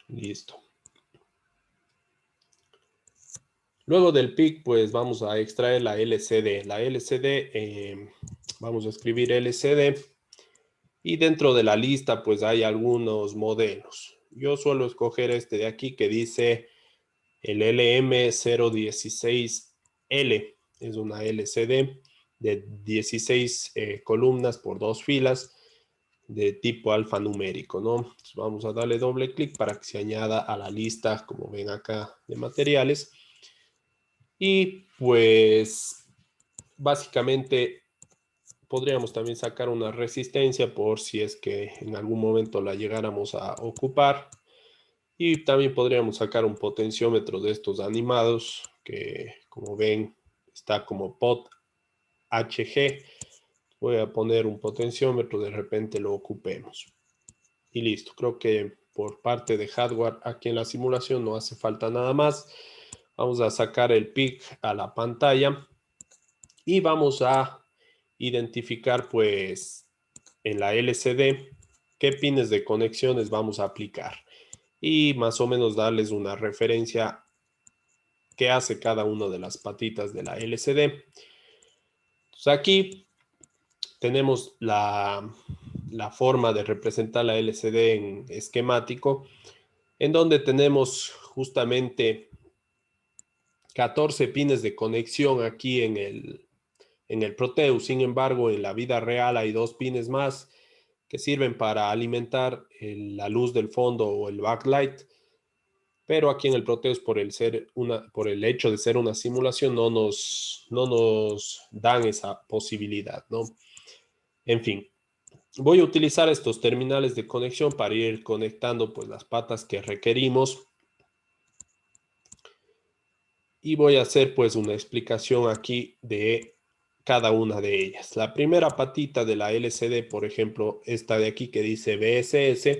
Listo. Luego del PIC, pues vamos a extraer la LCD. La LCD, vamos a escribir LCD. Y dentro de la lista, pues hay algunos modelos. Yo suelo escoger este de aquí que dice el LM016L. Es una LCD de 16 columnas por 2 filas de tipo alfanumérico, ¿no? Entonces vamos a darle doble clic para que se añada a la lista, como ven acá, de materiales. Y pues básicamente podríamos también sacar una resistencia por si es que en algún momento la llegáramos a ocupar. Y también podríamos sacar un potenciómetro de estos animados que, como ven, está como pot HG. Voy a poner un potenciómetro, de repente lo ocupemos. Y listo, creo que por parte de hardware aquí en la simulación no hace falta nada más. Vamos a sacar el PIC a la pantalla y vamos a identificar pues en la LCD qué pines de conexiones vamos a aplicar y más o menos darles una referencia que hace cada una de las patitas de la LCD. Entonces aquí tenemos la forma de representar la LCD en esquemático, en donde tenemos justamente 14 pines de conexión aquí en el Proteus. Sin embargo, en la vida real hay 2 pines más que sirven para alimentar la luz del fondo o el backlight. Pero aquí en el Proteus, por el hecho de ser una simulación, no nos dan esa posibilidad, ¿no? En fin, voy a utilizar estos terminales de conexión para ir conectando pues las patas que requerimos. Y voy a hacer pues una explicación aquí de cada una de ellas. La primera patita de la LCD, por ejemplo, esta de aquí que dice BSS,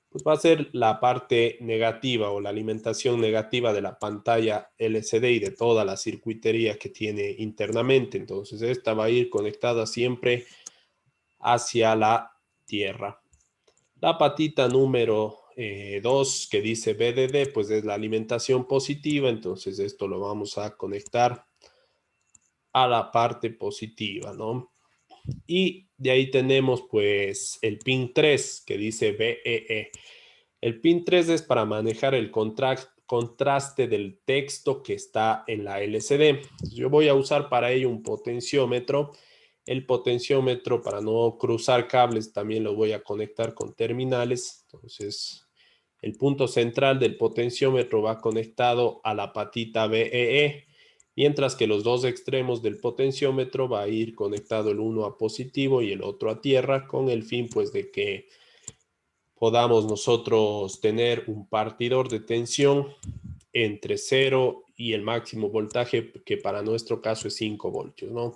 pues va a ser la parte negativa o la alimentación negativa de la pantalla LCD y de toda la circuitería que tiene internamente. Entonces esta va a ir conectada siempre hacia la tierra. La patita número 2 que dice BDD, pues es la alimentación positiva, entonces esto lo vamos a conectar a la parte positiva, ¿no? Y de ahí tenemos pues el pin 3 que dice BEE. El pin 3 es para manejar el contraste del texto que está en la LCD. Yo voy a usar para ello un potenciómetro. El potenciómetro, para no cruzar cables, también lo voy a conectar con terminales. Entonces, el punto central del potenciómetro va conectado a la patita BEE, mientras que los dos extremos del potenciómetro va a ir conectado el uno a positivo y el otro a tierra, con el fin pues de que podamos nosotros tener un partidor de tensión entre 0 y el máximo voltaje, que para nuestro caso es 5 voltios, ¿no?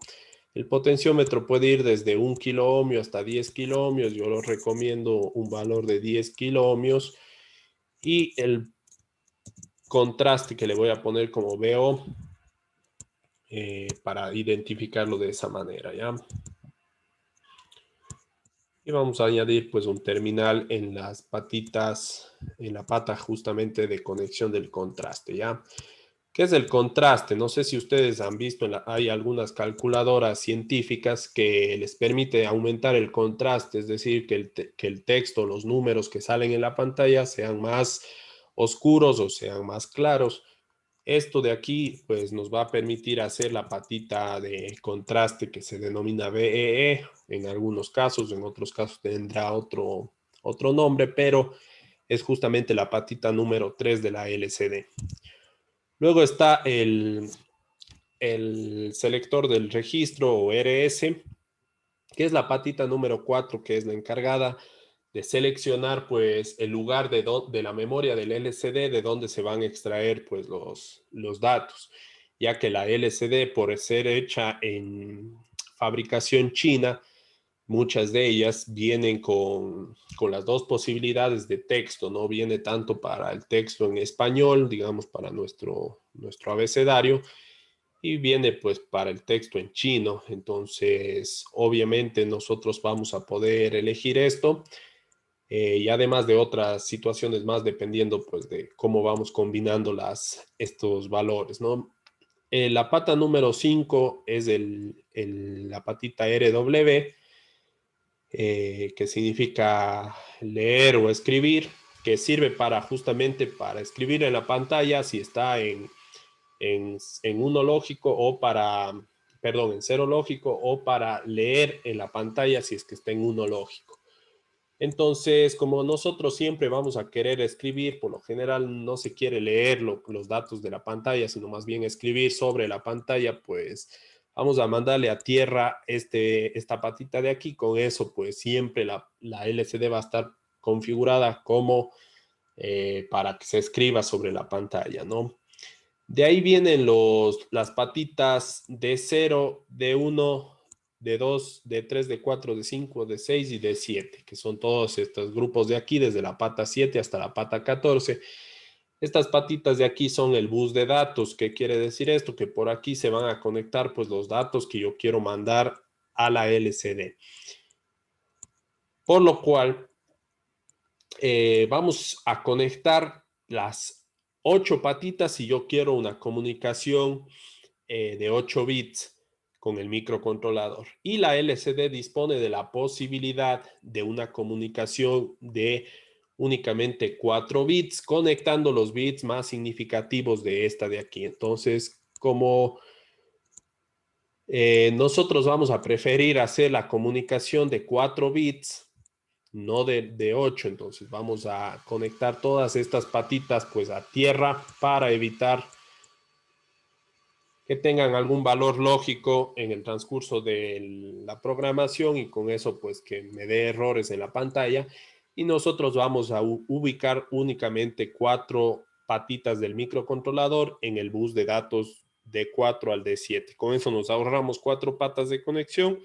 El potenciómetro puede ir desde 1 kiloohmio hasta 10 kiloohmios. Yo lo recomiendo un valor de 10 kiloohmios. Y el contraste que le voy a poner como VO para identificarlo de esa manera, ¿ya? Y vamos a añadir pues un terminal en las patitas, en la pata justamente de conexión del contraste, ¿ya? ¿Qué es el contraste? No sé si ustedes han visto, hay algunas calculadoras científicas que les permite aumentar el contraste, es decir, que el texto, los números que salen en la pantalla sean más oscuros o sean más claros. Esto de aquí pues nos va a permitir hacer la patita de contraste que se denomina BEE en algunos casos, en otros casos tendrá otro nombre, pero es justamente la patita número 3 de la LCD. Luego está el selector del registro o RS, que es la patita número 4, que es la encargada de seleccionar pues el lugar de la memoria del LCD de donde se van a extraer pues los datos, ya que la LCD, por ser hecha en fabricación china, muchas de ellas vienen con las dos posibilidades de texto, ¿no? Viene tanto para el texto en español, digamos para nuestro abecedario, y viene pues para el texto en chino. Entonces, obviamente nosotros vamos a poder elegir esto y además de otras situaciones más dependiendo pues de cómo vamos combinando estos valores, ¿no? La pata número 5 es la patita RW, que significa leer o escribir, que sirve justamente para escribir en la pantalla si está en uno lógico o en cero lógico, o para leer en la pantalla si es que está en uno lógico. Entonces, como nosotros siempre vamos a querer escribir, por lo general no se quiere leer los datos de la pantalla, sino más bien escribir sobre la pantalla, pues vamos a mandarle a tierra esta patita de aquí. Con eso, pues siempre la LCD va a estar configurada como para que se escriba sobre la pantalla, ¿no? De ahí vienen las patitas de 0, de 1, de 2, de 3, de 4, de 5, de 6 y de 7, que son todos estos grupos de aquí, desde la pata 7 hasta la pata 14. Estas patitas de aquí son el bus de datos. ¿Qué quiere decir esto? Que por aquí se van a conectar pues los datos que yo quiero mandar a la LCD. Por lo cual, vamos a conectar las 8 patitas si yo quiero una comunicación de 8 bits con el microcontrolador. Y la LCD dispone de la posibilidad de una comunicación de únicamente 4 bits, conectando los bits más significativos de esta de aquí. Entonces, como nosotros vamos a preferir hacer la comunicación de 4 bits, no de 8, entonces vamos a conectar todas estas patitas pues a tierra para evitar que tengan algún valor lógico en el transcurso de la programación, y con eso pues que me dé errores en la pantalla. Y nosotros vamos a ubicar únicamente 4 patitas del microcontrolador en el bus de datos de 4 al D7. Con eso nos ahorramos 4 patas de conexión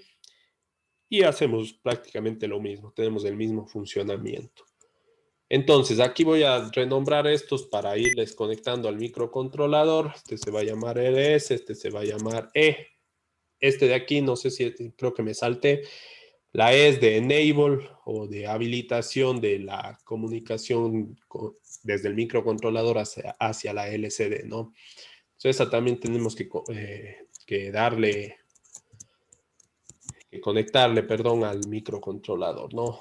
y hacemos prácticamente lo mismo, tenemos el mismo funcionamiento. Entonces, aquí voy a renombrar estos para irles conectando al microcontrolador. Este se va a llamar LS, este se va a llamar E. Este de aquí, no sé si creo que me salté. La E es de enable o de habilitación de la comunicación desde el microcontrolador hacia la LCD, ¿no? Entonces, esa también tenemos que conectarle, perdón, al microcontrolador, ¿no?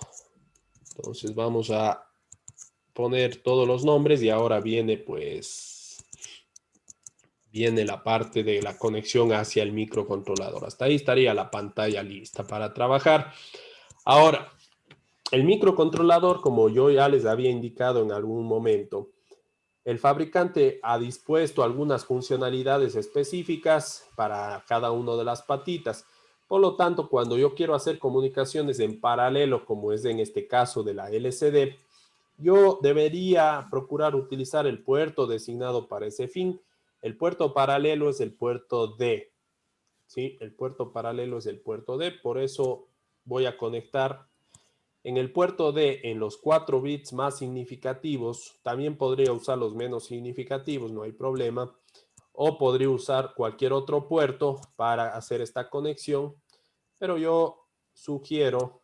Entonces, vamos a poner todos los nombres y ahora viene la parte de la conexión hacia el microcontrolador. Hasta ahí estaría la pantalla lista para trabajar. Ahora, el microcontrolador, como yo ya les había indicado en algún momento, el fabricante ha dispuesto algunas funcionalidades específicas para cada una de las patitas. Por lo tanto, cuando yo quiero hacer comunicaciones en paralelo, como es en este caso de la LCD, yo debería procurar utilizar el puerto designado para ese fin. El puerto paralelo es el puerto D. ¿Sí? El puerto paralelo es el puerto D. Por eso voy a conectar en el puerto D en los 4 bits más significativos. También podría usar los menos significativos, no hay problema. O podría usar cualquier otro puerto para hacer esta conexión. Pero yo sugiero,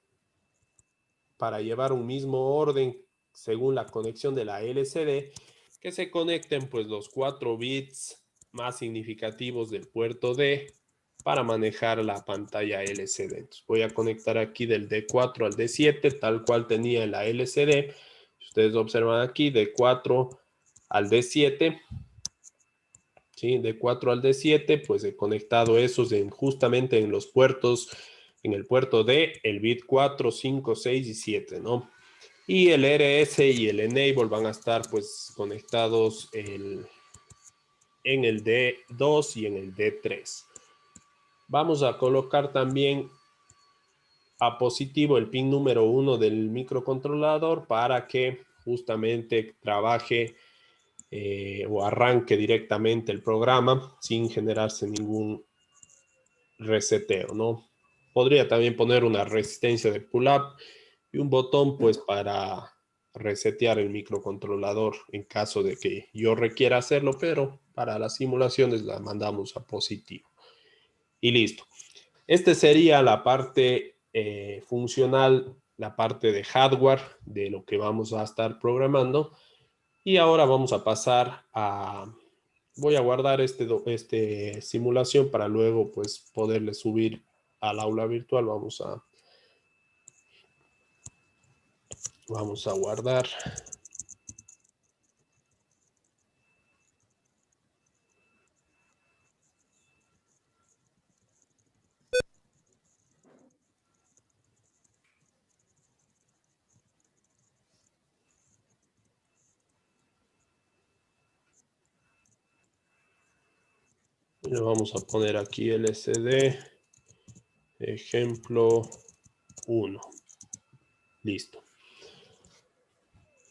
para llevar un mismo orden según la conexión de la LCD, que se conecten pues los 4 bits más significativos del puerto D para manejar la pantalla LCD. Entonces voy a conectar aquí del D4 al D7 tal cual tenía en la LCD. Ustedes observan aquí D4 al D7. ¿Sí? De 4 al D7, pues he conectado esos justamente en los puertos, en el puerto D, el bit 4, 5, 6 y 7, ¿no? Y el RS y el Enable van a estar pues conectados en el D2 y en el D3. Vamos a colocar también a positivo el pin número 1 del microcontrolador para que justamente trabaje o arranque directamente el programa sin generarse ningún reseteo, ¿no? Podría también poner una resistencia de pull-up y un botón pues para resetear el microcontrolador en caso de que yo requiera hacerlo, pero para las simulaciones la mandamos a positivo. Y listo. Esta sería la parte funcional la parte de hardware de lo que vamos a estar programando. Y ahora vamos a pasar a... Voy a guardar este simulación para luego pues poderle subir al aula virtual. Vamos a guardar. Le vamos a poner aquí LCD, ejemplo 1. Listo.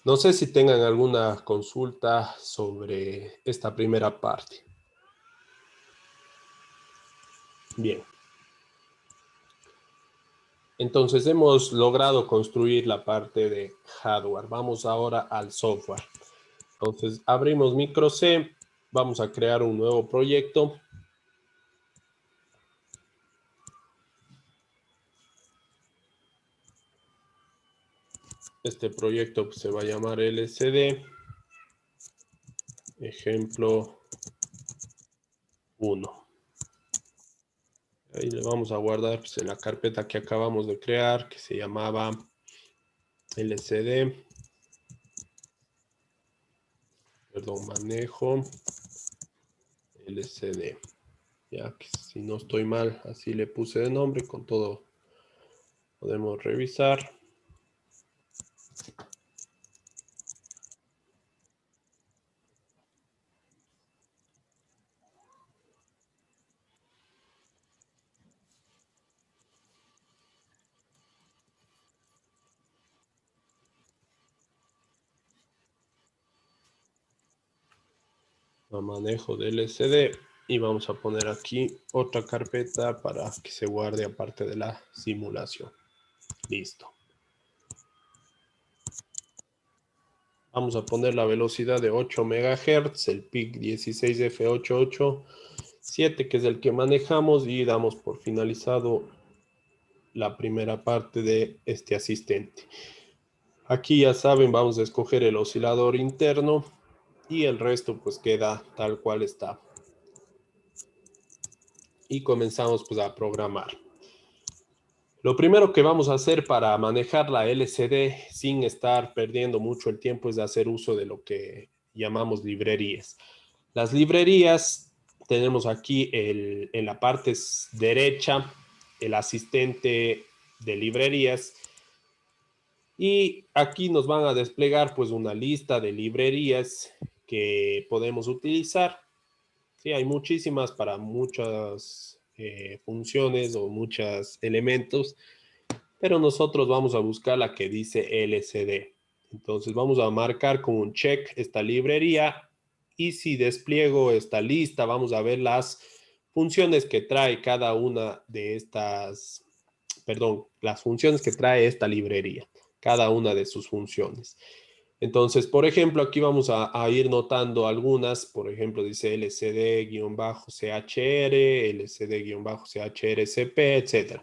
No sé si tengan alguna consulta sobre esta primera parte. Bien. Entonces hemos logrado construir la parte de hardware. Vamos ahora al software. Entonces abrimos micro C. Vamos a crear un nuevo proyecto. Este proyecto se va a llamar LCD. Ejemplo 1. Ahí le vamos a guardar pues, en la carpeta que acabamos de crear, que se llamaba LCD. Perdón, manejo LCD. Ya que si no estoy mal, así le puse de nombre, con todo podemos revisar. Manejo de LCD y vamos a poner aquí otra carpeta para que se guarde aparte de la simulación. Listo. Vamos a poner la velocidad de 8 MHz, el PIC 16F887, que es el que manejamos, y damos por finalizado la primera parte de este asistente. Aquí ya saben, vamos a escoger el oscilador interno y el resto pues queda tal cual está. Y comenzamos pues a programar. Lo primero que vamos a hacer para manejar la LCD sin estar perdiendo mucho el tiempo es hacer uso de lo que llamamos librerías. Las librerías tenemos aquí en la parte derecha el asistente de librerías y aquí nos van a desplegar pues una lista de librerías que podemos utilizar. Sí, hay muchísimas para muchas funciones o muchos elementos, pero nosotros vamos a buscar la que dice LCD. Entonces vamos a marcar con un check esta librería y si despliego esta lista, vamos a ver las funciones que trae cada una de estas, perdón, las funciones que trae esta librería, cada una de sus funciones. Entonces, por ejemplo, aquí vamos a ir notando algunas. Por ejemplo, dice LCD-CHR, LCD-CHRCP, etc.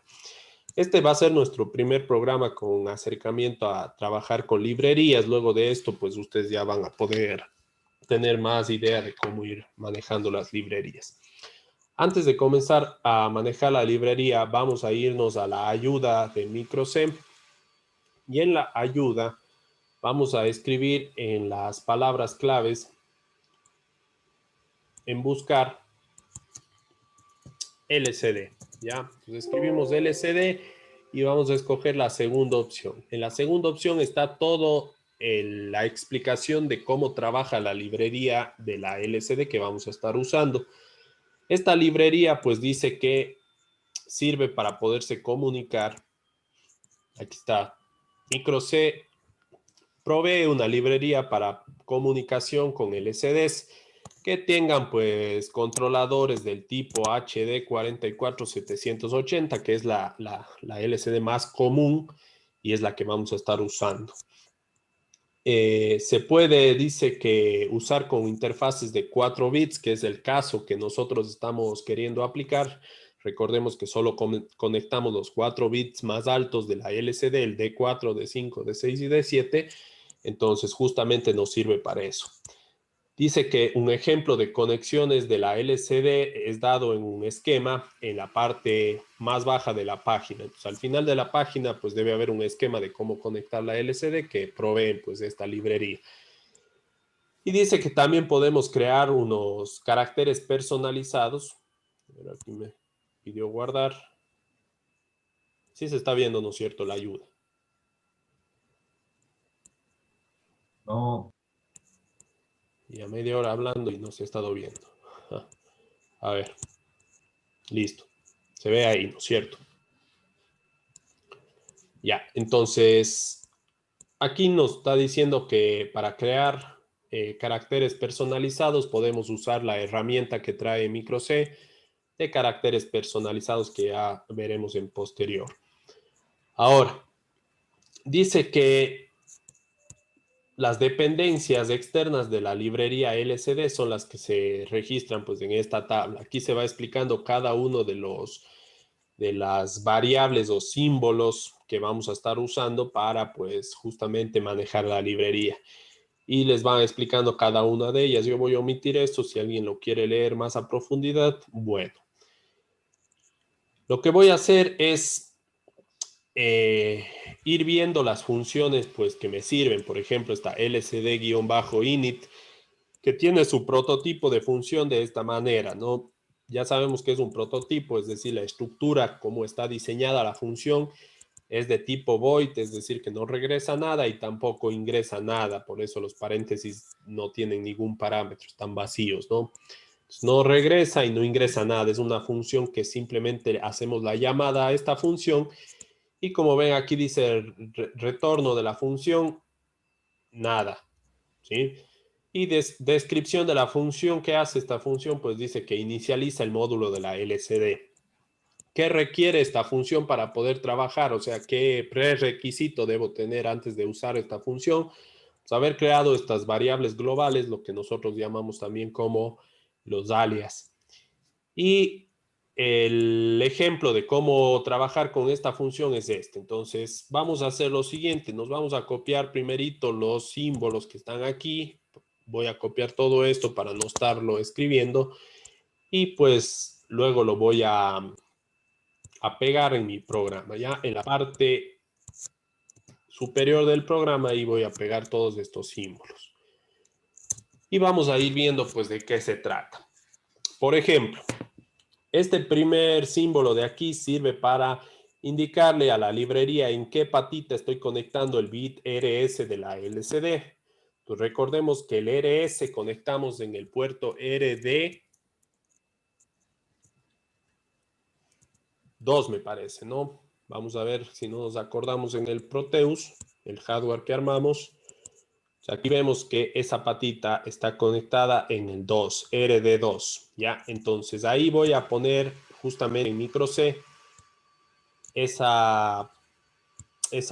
Este va a ser nuestro primer programa con acercamiento a trabajar con librerías. Luego de esto, pues ustedes ya van a poder tener más idea de cómo ir manejando las librerías. Antes de comenzar a manejar la librería, vamos a irnos a la ayuda de micro C. Y en la ayuda vamos a escribir en las palabras claves, en buscar LCD, ¿ya? Entonces escribimos LCD y vamos a escoger la segunda opción. En la segunda opción está todo la explicación de cómo trabaja la librería de la LCD que vamos a estar usando. Esta librería pues dice que sirve para poderse comunicar. Aquí está, micro C provee una librería para comunicación con LCDs que tengan pues controladores del tipo HD 44780, que es la LCD más común y es la que vamos a estar usando. Se puede, dice que usar con interfaces de 4 bits, que es el caso que nosotros estamos queriendo aplicar. Recordemos que solo conectamos los 4 bits más altos de la LCD, el D4, D5, D6 y D7. Entonces, justamente nos sirve para eso. Dice que un ejemplo de conexiones de la LCD es dado en un esquema en la parte más baja de la página. Entonces, al final de la página, pues debe haber un esquema de cómo conectar la LCD que provee pues esta librería. Y dice que también podemos crear unos caracteres personalizados. Aquí me pidió guardar. Sí se está viendo, ¿no es cierto?, la ayuda. No. Y a media hora hablando y no se ha estado viendo. A ver. Listo. Se ve ahí, ¿no es cierto? Ya, entonces, aquí nos está diciendo que para crear caracteres personalizados podemos usar la herramienta que trae MicroC de caracteres personalizados que ya veremos en posterior. Ahora, dice que las dependencias externas de la librería LCD son las que se registran pues, en esta tabla. Aquí se va explicando cada uno de las variables o símbolos que vamos a estar usando para pues justamente manejar la librería. Y les van explicando cada una de ellas. Yo voy a omitir esto si alguien lo quiere leer más a profundidad. Bueno, lo que voy a hacer es ir viendo las funciones pues, que me sirven. Por ejemplo, esta lcd-init, que tiene su prototipo de función de esta manera, ¿no? Ya sabemos que es un prototipo, es decir, la estructura, cómo está diseñada la función, es de tipo void, es decir, que no regresa nada y tampoco ingresa nada. Por eso los paréntesis no tienen ningún parámetro, están vacíos, ¿no? Entonces, no regresa y no ingresa nada. Es una función que simplemente hacemos la llamada a esta función y como ven aquí dice el retorno de la función, nada, ¿sí? Y descripción de la función que hace esta función, pues dice que inicializa el módulo de la LCD. ¿Qué requiere esta función para poder trabajar? O sea, ¿qué prerequisito debo tener antes de usar esta función? Pues haber creado estas variables globales, lo que nosotros llamamos también como los alias. Y el ejemplo de cómo trabajar con esta función es este. Entonces, vamos a hacer lo siguiente. Nos vamos a copiar primerito los símbolos que están aquí. Voy a copiar todo esto para no estarlo escribiendo. Y pues luego lo voy a pegar en mi programa. Ya en la parte superior del programa y voy a pegar todos estos símbolos. Y vamos a ir viendo pues de qué se trata. Por ejemplo, este primer símbolo de aquí sirve para indicarle a la librería en qué patita estoy conectando el bit RS de la LCD. Entonces recordemos que el RS conectamos en el puerto RD2, me parece, ¿no? Vamos a ver si no nos acordamos en el Proteus, el hardware que armamos. O sea, aquí vemos que esa patita está conectada en el 2, RD2, ¿ya? Entonces ahí voy a poner justamente en MicroC esa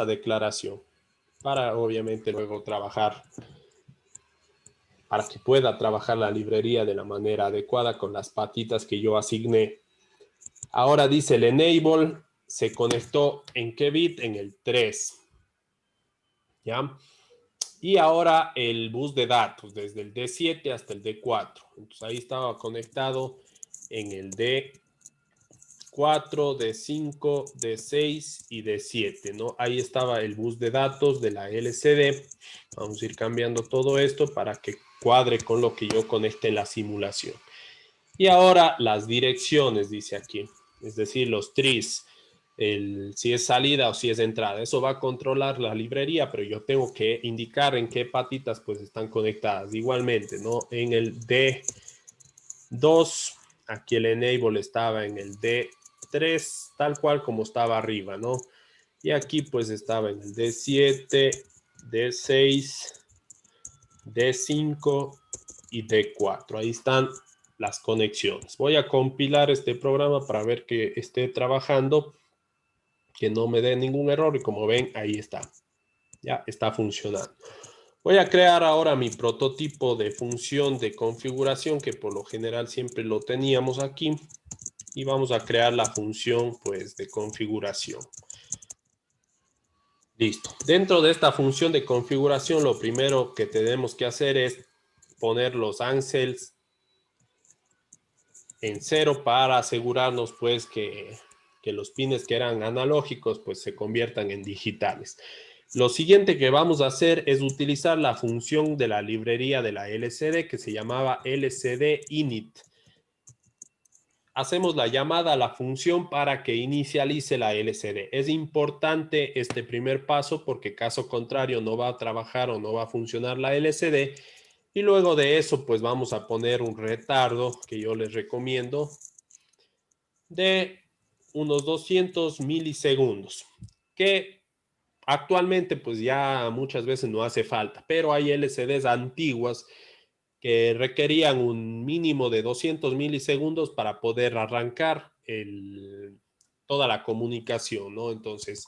declaración para obviamente luego trabajar, para que pueda trabajar la librería de la manera adecuada con las patitas que yo asigné. Ahora dice el enable se conectó en qué bit, en el 3, ¿ya? Y ahora el bus de datos, desde el D7 hasta el D4. Entonces ahí estaba conectado en el D4, D5, D6 y D7, ¿no? Ahí estaba el bus de datos de la LCD. Vamos a ir cambiando todo esto para que cuadre con lo que yo conecte en la simulación. Y ahora las direcciones, dice aquí. Es decir, los trees. Si es salida o si es entrada. Eso va a controlar la librería, pero yo tengo que indicar en qué patitas pues están conectadas. Igualmente, ¿no? En el D2, aquí el enable estaba en el D3, tal cual como estaba arriba, ¿no? Y aquí pues estaba en el D7, D6, D5 y D4. Ahí están las conexiones. Voy a compilar este programa para ver que esté trabajando, que no me dé ningún error y como ven, ahí está. Ya está funcionando. Voy a crear ahora mi prototipo de función de configuración que por lo general siempre lo teníamos aquí. y vamos a crear la función pues de configuración. Listo. Dentro de esta función de configuración, lo primero que tenemos que hacer es poner los ancels en 0 para asegurarnos pues que los pines que eran analógicos pues se conviertan en digitales. Lo siguiente que vamos a hacer es utilizar la función de la librería de la LCD que se llamaba LCD init. Hacemos la llamada a la función para que inicialice la LCD. Es importante este primer paso porque caso contrario no va a trabajar o no va a funcionar la LCD. Y luego de eso pues vamos a poner un retardo que yo les recomiendo de unos 200 milisegundos, que actualmente pues ya muchas veces no hace falta, pero hay LCDs antiguas que requerían un mínimo de 200 milisegundos para poder arrancar toda la comunicación, ¿no? Entonces,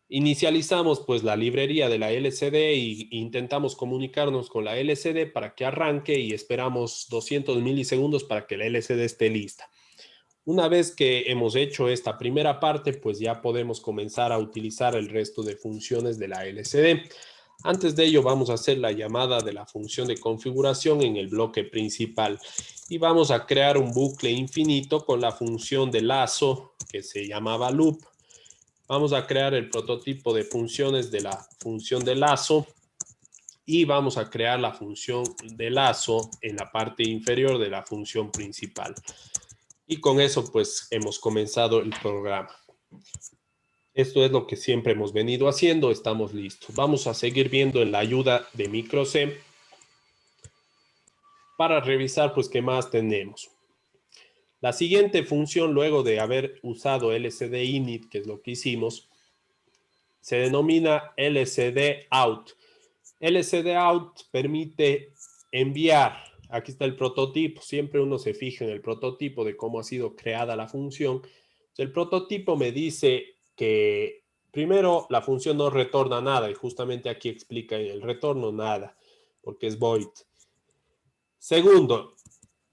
inicializamos pues la librería de la LCD e intentamos comunicarnos con la LCD para que arranque y esperamos 200 milisegundos para que la LCD esté lista. Una vez que hemos hecho esta primera parte, pues ya podemos comenzar a utilizar el resto de funciones de la LCD. Antes de ello, vamos a hacer la llamada de la función de configuración en el bloque principal y vamos a crear un bucle infinito con la función de lazo que se llamaba loop. Vamos a crear el prototipo de funciones de la función de lazo y vamos a crear la función de lazo en la parte inferior de la función principal. Y con eso pues hemos comenzado el programa. Esto es lo que siempre hemos venido haciendo, estamos listos. Vamos a seguir viendo en la ayuda de MicroC para revisar pues qué más tenemos. La siguiente función, luego de haber usado LCD init, que es lo que hicimos, se denomina LCD out. LCD out permite enviar, aquí está el prototipo, siempre uno se fija en el prototipo de cómo ha sido creada la función. El prototipo me dice que primero la función no retorna nada y justamente aquí explica el retorno nada, porque es void. Segundo,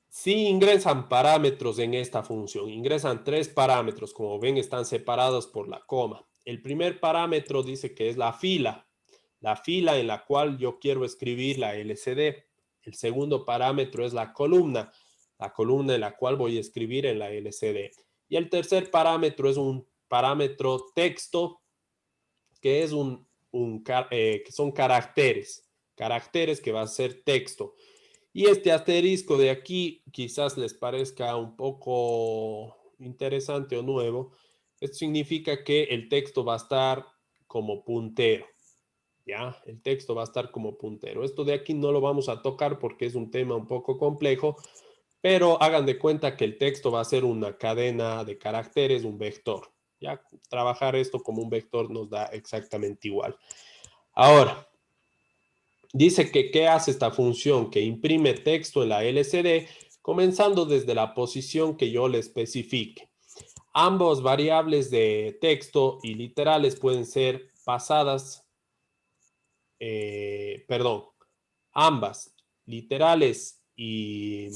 si ingresan parámetros en esta función, ingresan 3 parámetros, como ven están separados por la coma. El primer parámetro dice que es la fila en la cual yo quiero escribir la LCD. El segundo parámetro es la columna en la cual voy a escribir en la LCD. Y el tercer parámetro es un parámetro texto, que es que son caracteres que va a ser texto. Y este asterisco de aquí quizás les parezca un poco interesante o nuevo. Esto significa que el texto va a estar como puntero. ¿Ya? El texto va a estar como puntero. Esto de aquí no lo vamos a tocar porque es un tema un poco complejo, pero hagan de cuenta que el texto va a ser una cadena de caracteres, un vector. Ya trabajar esto como un vector nos da exactamente igual. Ahora, dice que ¿qué hace esta función? Que imprime texto en la LCD comenzando desde la posición que yo le especifique. Ambos variables de texto y literales pueden ser pasadas, ambas, literales y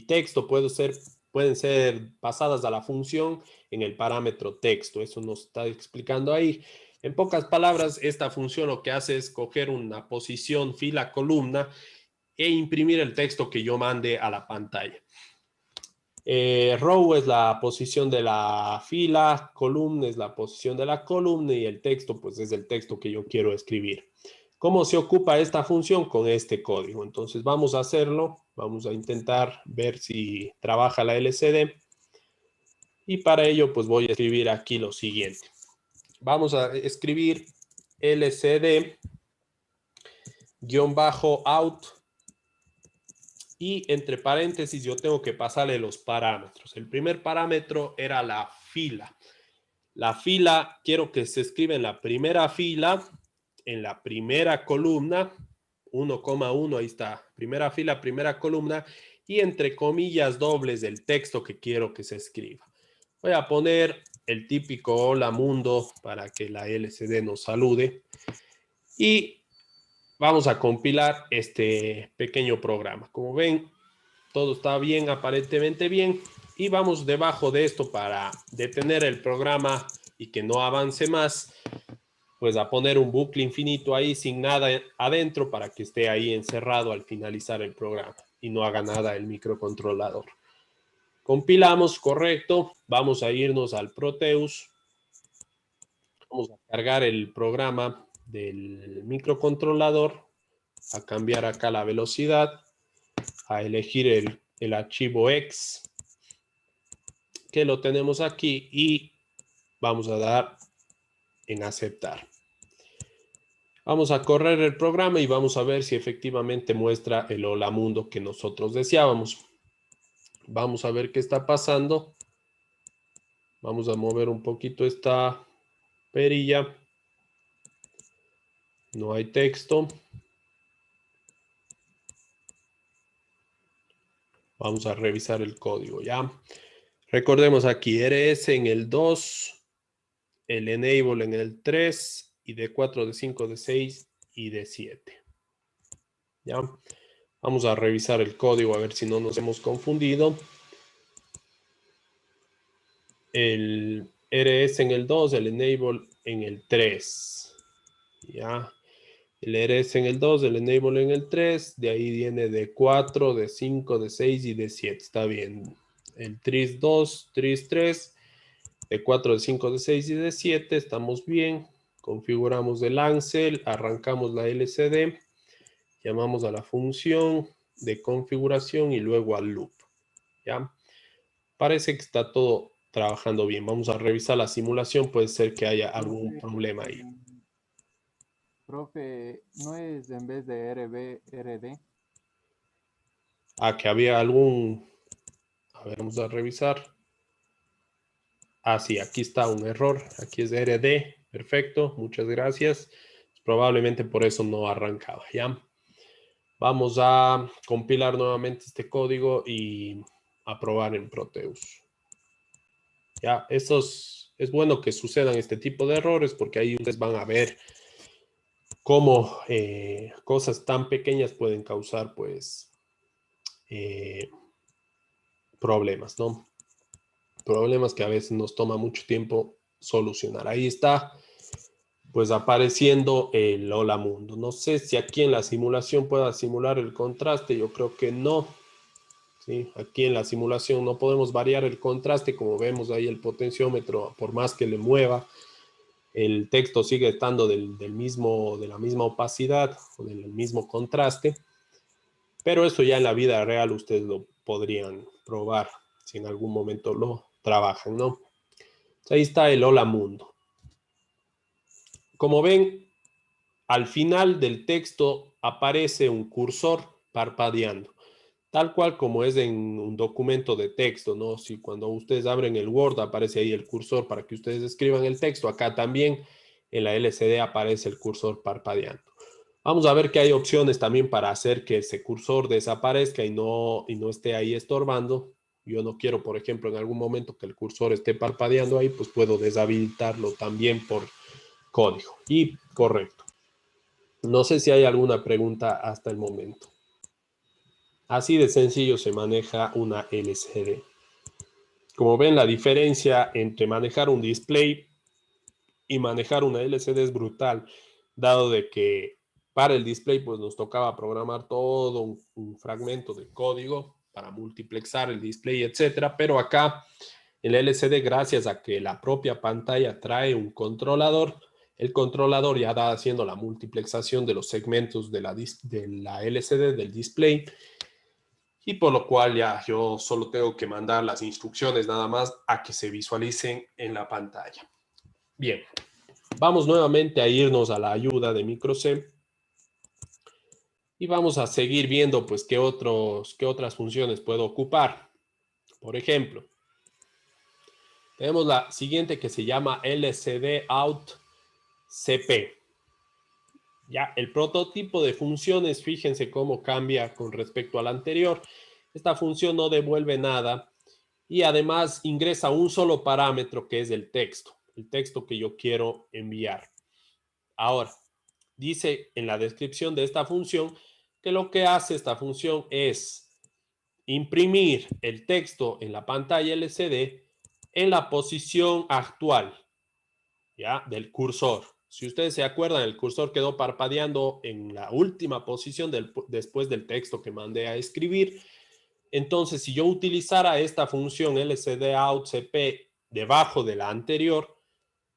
texto pueden ser pasadas a la función en el parámetro texto. Eso nos está explicando ahí. En pocas palabras, esta función lo que hace es coger una posición fila columna e imprimir el texto que yo mande a la pantalla. Row es la posición de la fila, columna es la posición de la columna y el texto pues es el texto que yo quiero escribir. ¿Cómo se ocupa esta función? Con este código. Entonces vamos a hacerlo, vamos a intentar ver si trabaja la LCD y para ello pues voy a escribir aquí lo siguiente. Vamos a escribir LCD-out y entre paréntesis yo tengo que pasarle los parámetros. El primer parámetro era la fila. La fila quiero que se escriba en la primera fila, en la primera columna, 1,1, ahí está, primera fila, primera columna, y entre comillas dobles del texto que quiero que se escriba. Voy a poner el típico hola mundo para que la LCD nos salude y vamos a compilar este pequeño programa. Como ven, todo está bien, aparentemente bien. Y vamos debajo de esto para detener el programa y que no avance más, pues a poner un bucle infinito ahí sin nada adentro para que esté ahí encerrado al finalizar el programa y no haga nada el microcontrolador. Compilamos, correcto. Vamos a irnos al Proteus. Vamos a cargar el programa del microcontrolador, a cambiar acá la velocidad, a elegir el archivo X, que lo tenemos aquí, y vamos a dar en aceptar. Vamos a correr el programa y vamos a ver si efectivamente muestra el hola mundo que nosotros deseábamos. Vamos a ver qué está pasando. Vamos a mover un poquito esta perilla. No hay texto. Vamos a revisar el código, ¿ya? Recordemos aquí, RS en el 2, el enable en el 3, y D4, D5, D6 y D7. ¿Ya? Vamos a revisar el código a ver si no nos hemos confundido. El RS en el 2, el enable en el 3. ¿Ya? El RS en el 2, el enable en el 3, de ahí viene D4, D5, D6 y D7. Está bien. El tris 2, tris 3, D4, D5, D6 y D7, estamos bien. Configuramos el Ansel, arrancamos la LCD, llamamos a la función de configuración y luego al loop. ¿Ya? Parece que está todo trabajando bien. Vamos a revisar la simulación, puede ser que haya algún problema ahí. Profe, ¿no es en vez de RB, RD? Que había algún... A ver, vamos a revisar. Sí, aquí está un error. Aquí es RD. Perfecto, muchas gracias. Probablemente por eso no arrancaba, ¿ya? Vamos a compilar nuevamente este código y a probar en Proteus. Ya, es bueno que sucedan este tipo de errores porque ahí ustedes van a ver cómo cosas tan pequeñas pueden causar, pues, problemas, ¿no? Problemas que a veces nos toma mucho tiempo solucionar. Ahí está, pues, apareciendo el hola mundo. No sé si aquí en la simulación pueda simular el contraste. Yo creo que no. ¿Sí? Aquí en la simulación no podemos variar el contraste, como vemos ahí el potenciómetro, por más que le mueva, el texto sigue estando de la misma opacidad o del mismo contraste, pero eso ya en la vida real ustedes lo podrían probar si en algún momento lo trabajan, ¿no? Entonces ahí está el hola mundo. Como ven, al final del texto aparece un cursor parpadeando, tal cual como es en un documento de texto, ¿no? Si cuando ustedes abren el Word aparece ahí el cursor para que ustedes escriban el texto, acá también en la LCD aparece el cursor parpadeando. Vamos a ver que hay opciones también para hacer que ese cursor desaparezca y no esté ahí estorbando. Yo no quiero, por ejemplo, en algún momento que el cursor esté parpadeando ahí, pues puedo deshabilitarlo también por código. Y correcto. No sé si hay alguna pregunta hasta el momento. Así de sencillo se maneja una LCD. Como ven, la diferencia entre manejar un display y manejar una LCD es brutal, dado de que para el display pues nos tocaba programar todo un fragmento de código para multiplexar el display, etcétera, pero acá en la LCD, gracias a que la propia pantalla trae un controlador, el controlador ya va haciendo la multiplexación de los segmentos de la LCD, del display, y por lo cual ya yo solo tengo que mandar las instrucciones nada más a que se visualicen en la pantalla. Bien, vamos nuevamente a irnos a la ayuda de MicroC y vamos a seguir viendo pues qué otras funciones puedo ocupar. Por ejemplo, tenemos la siguiente que se llama LCD Out CP. Ya, el prototipo de funciones, fíjense cómo cambia con respecto al anterior. Esta función no devuelve nada y además ingresa un solo parámetro que es el texto que yo quiero enviar. Ahora, dice en la descripción de esta función que lo que hace esta función es imprimir el texto en la pantalla LCD en la posición actual, ¿ya? Del cursor. Si ustedes se acuerdan, el cursor quedó parpadeando en la última posición después del texto que mandé a escribir. Entonces, si yo utilizara esta función LCD-out-CP debajo de la anterior,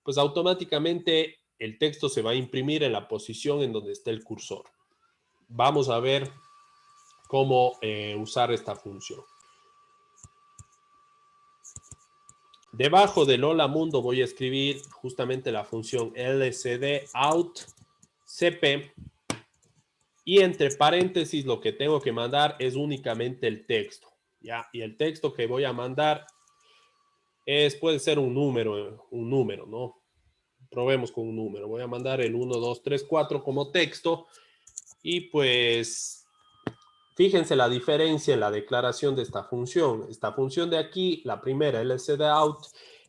pues automáticamente el texto se va a imprimir en la posición en donde está el cursor. Vamos a ver cómo usar esta función. Debajo del hola mundo voy a escribir justamente la función lcd-out-cp y entre paréntesis lo que tengo que mandar es únicamente el texto, ¿ya? Y el texto que voy a mandar puede ser un número, ¿no? Probemos con un número. Voy a mandar el 1, 2, 3, 4 como texto y pues fíjense la diferencia en la declaración de esta función. Esta función de aquí, la primera, lcd-out,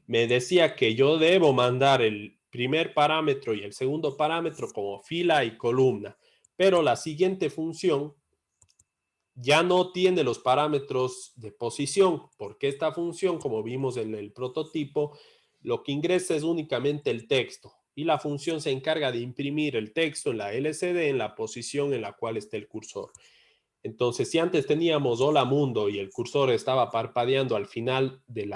me decía que yo debo mandar el primer parámetro y el segundo parámetro como fila y columna, pero la siguiente función ya no tiene los parámetros de posición, porque esta función, como vimos en el prototipo, lo que ingresa es únicamente el texto y la función se encarga de imprimir el texto en la LCD en la posición en la cual está el cursor. Entonces, si antes teníamos hola mundo y el cursor estaba parpadeando al final de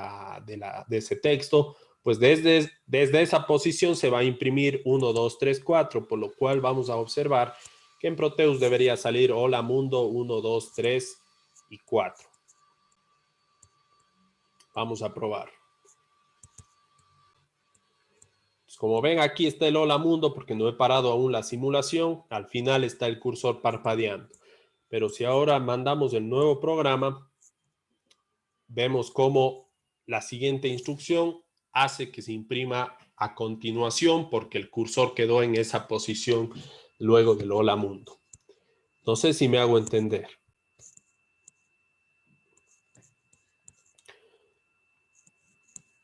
ese texto, pues desde esa posición se va a imprimir 1, 2, 3, 4, por lo cual vamos a observar que en Proteus debería salir hola mundo 1, 2, 3 y 4. Vamos a probar. Pues como ven, aquí está el hola mundo porque no he parado aún la simulación. Al final está el cursor parpadeando. Pero si ahora mandamos el nuevo programa, vemos cómo la siguiente instrucción hace que se imprima a continuación porque el cursor quedó en esa posición luego del hola mundo. No sé si me hago entender.